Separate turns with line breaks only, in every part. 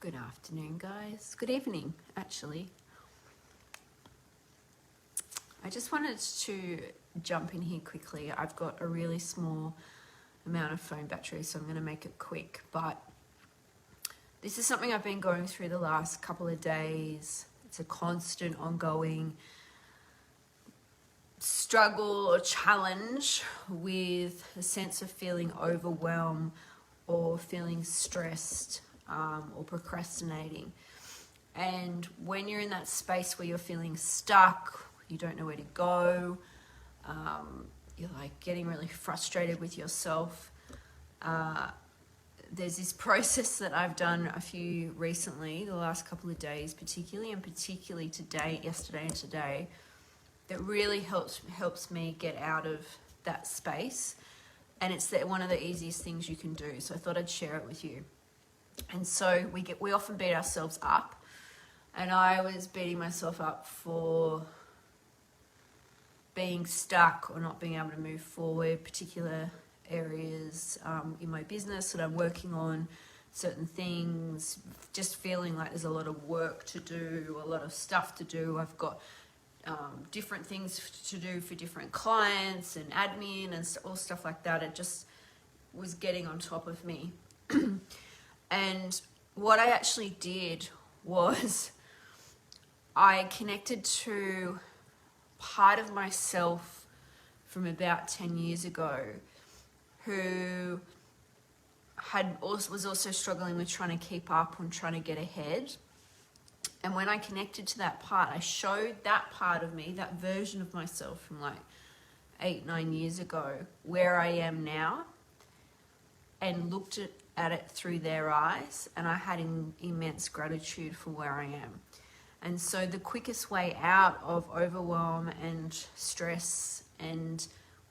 Good afternoon, guys. Good evening, actually. I just wanted to jump in here quickly. I've got a really small amount of phone battery, so I'm going to make it quick. But this is something I've been going through the last couple of days. It's a constant, ongoing struggle or challenge with a sense of feeling overwhelmed or feeling stressed or procrastinating. And when you're in that space where you're feeling stuck, you don't know where to go, you're like getting really frustrated with yourself. There's this process that I've done a few recently, the last couple of days particularly today, yesterday and today, that really helps me get out of that space. And it's one of the easiest things you can do. So I thought I'd share it with you. And so we often beat ourselves up. And I was beating myself up for being stuck or not being able to move forward, particular areas in my business that I'm working on, certain things, just feeling like there's a lot of work to do, a lot of stuff to do. I've got different things to do for different clients and admin and all stuff like that. It just was getting on top of me. And what I actually did was I connected to part of myself from about 10 years ago who was also struggling with trying to keep up and trying to get ahead. And when I connected to that part, I showed that part of me, that version of myself from like 8-9 years ago, where I am now, and looked at it through their eyes, and I had immense gratitude for where I am. And so the quickest way out of overwhelm and stress, and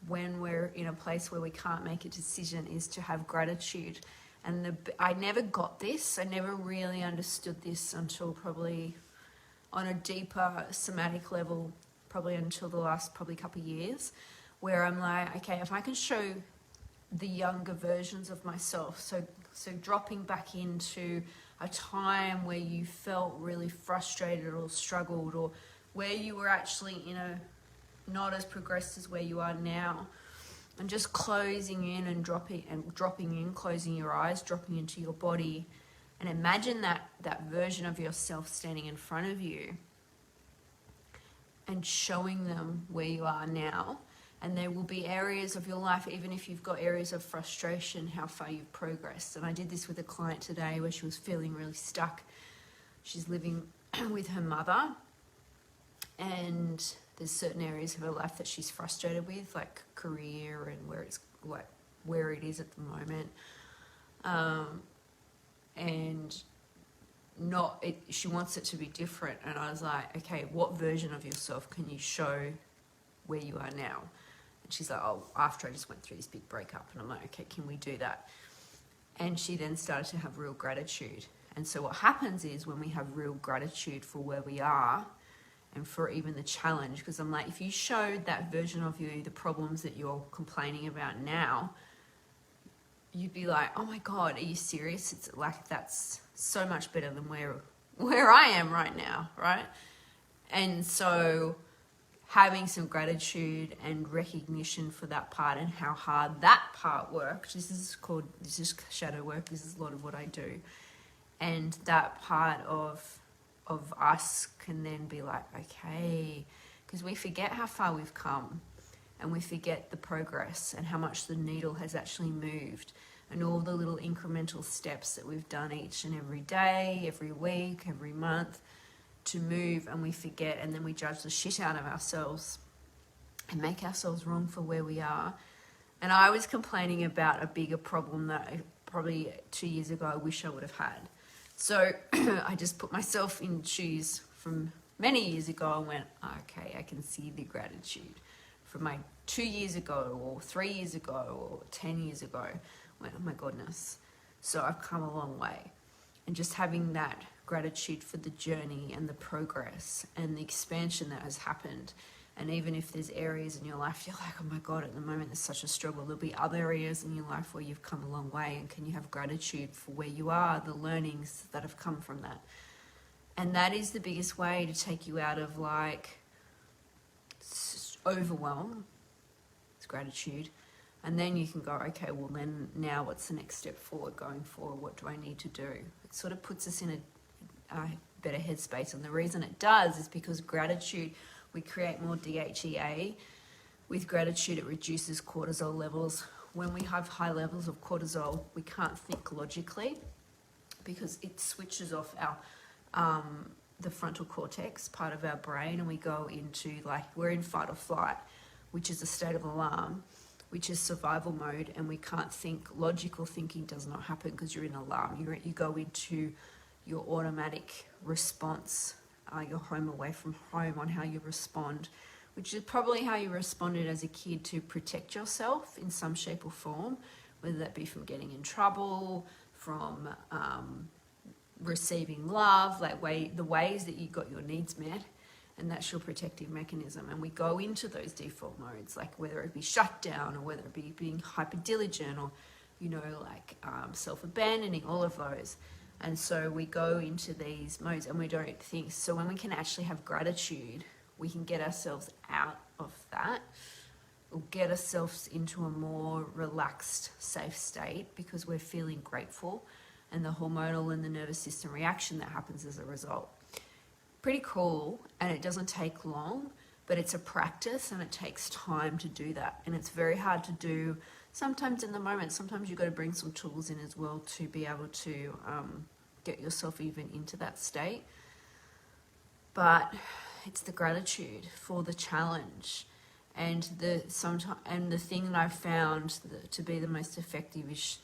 when we're in a place where we can't make a decision, is to have gratitude. And I never got this. I never really understood this until probably on a deeper somatic level, probably until the last couple of years, where I'm like, okay, if I can show the younger versions of myself, so dropping back into a time where you felt really frustrated or struggled, or where you were actually not as progressed as where you are now, and just closing in and dropping in, closing your eyes, dropping into your body, and imagine that version of yourself standing in front of you and showing them where you are now. And there will be areas of your life, even if you've got areas of frustration, how far you've progressed. And I did this with a client today where she was feeling really stuck. She's living with her mother, and there's certain areas of her life that she's frustrated with, like career and where it is at the moment. She wants it to be different. And I was like, okay, what version of yourself can you show where you are now? And she's like, oh, after I just went through this big breakup. And I'm like, okay, can we do that? And she then started to have real gratitude. And so what happens is when we have real gratitude for where we are and for even the challenge, because I'm like, if you showed that version of you the problems that you're complaining about now, you'd be like, oh my God, are you serious? It's like, that's so much better than where I am right now, right? And so having some gratitude and recognition for that part and how hard that part worked. This is shadow work. This is a lot of what I do. And that part of us can then be like, okay, because we forget how far we've come, and we forget the progress and how much the needle has actually moved, and all the little incremental steps that we've done each and every day, every week, every month, to move. And we forget, and then we judge the shit out of ourselves and make ourselves wrong for where we are. And I was complaining about a bigger problem that probably 2 years ago I wish I would have had. So I just put myself in shoes from many years ago and went, okay, I can see the gratitude from my 2 years ago or 3 years ago or 10 years ago. I went, oh my goodness. So I've come a long way. And just having that gratitude for the journey and the progress and the expansion that has happened, And even if there's areas in your life you're like, oh my God, at the moment there's such a struggle, there'll be other areas in your life where you've come a long way, and can you have gratitude for where you are, the learnings that have come from that. And that is the biggest way to take you out of like overwhelm. It's gratitude. And then you can go, okay, well then now what's the next step forward going forward? What do I need to do? It sort of puts us in a better headspace. And the reason it does is because gratitude, we create more DHEA. With gratitude, it reduces cortisol levels. When we have high levels of cortisol, we can't think logically because it switches off our the frontal cortex, part of our brain, and we go into like, we're in fight or flight, which is a state of alarm, which is survival mode, and we can't think. Logical thinking does not happen because you're in alarm. You go into your automatic response, your home away from home, on how you respond, which is probably how you responded as a kid to protect yourself in some shape or form, whether that be from getting in trouble, from receiving love, like the ways that you got your needs met, and that's your protective mechanism. And we go into those default modes, like whether it be shutdown or whether it be being hyper diligent or, self-abandoning, all of those. And so we go into these modes and we don't think. So when we can actually have gratitude, we can get ourselves out of that, or get ourselves into a more relaxed, safe state because we're feeling grateful, and the hormonal and the nervous system reaction that happens as a result. Pretty cool, and it doesn't take long, but it's a practice and it takes time to do that. And it's very hard to do sometimes in the moment. Sometimes you've got to bring some tools in as well to be able to get yourself even into that state. But it's the gratitude for the challenge. And the thing that I've found to be the most effective is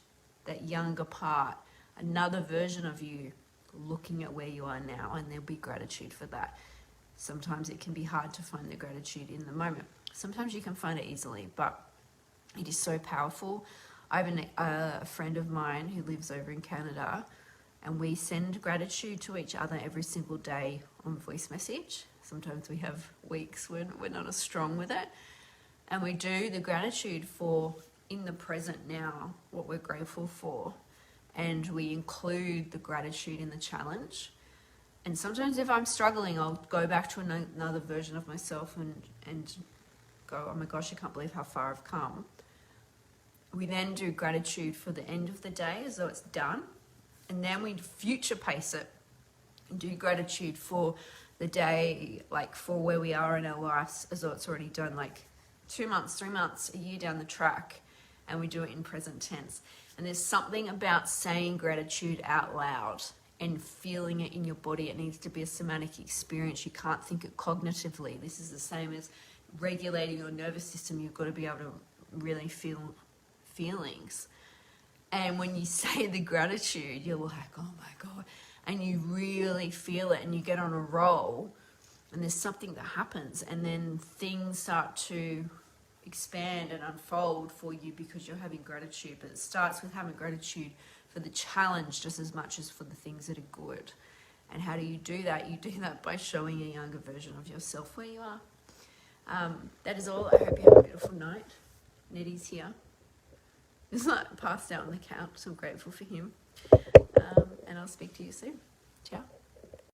that younger part, another version of you looking at where you are now, and there'll be gratitude for that. Sometimes it can be hard to find the gratitude in the moment. Sometimes you can find it easily, but it is so powerful. I have a friend of mine who lives over in Canada, and we send gratitude to each other every single day on voice message. Sometimes we have weeks when we're not as strong with it. And we do the gratitude for in the present now, what we're grateful for. And we include the gratitude in the challenge. And sometimes if I'm struggling, I'll go back to another version of myself and go, oh my gosh, I can't believe how far I've come. We then do gratitude for the end of the day as though it's done. And then we future pace it and do gratitude for the day, like for where we are in our lives as though it's already done, like 2 months, 3 months, a year down the track. And we do it in present tense. And there's something about saying gratitude out loud and feeling it in your body. It needs to be a somatic experience. You can't think it cognitively. This is the same as regulating your nervous system. You've got to be able to really feel feelings. And when you say the gratitude, you're like, oh my God. And you really feel it and you get on a roll and there's something that happens, and then things start to expand and unfold for you because you're having gratitude. But it starts with having gratitude for the challenge just as much as for the things that are good. And how do you do that? You do that by showing a younger version of yourself where you are. That is all. I hope you have a beautiful night. Nettie's here. He's not passed out on the couch, so I'm grateful for him. And I'll speak to you soon. Ciao.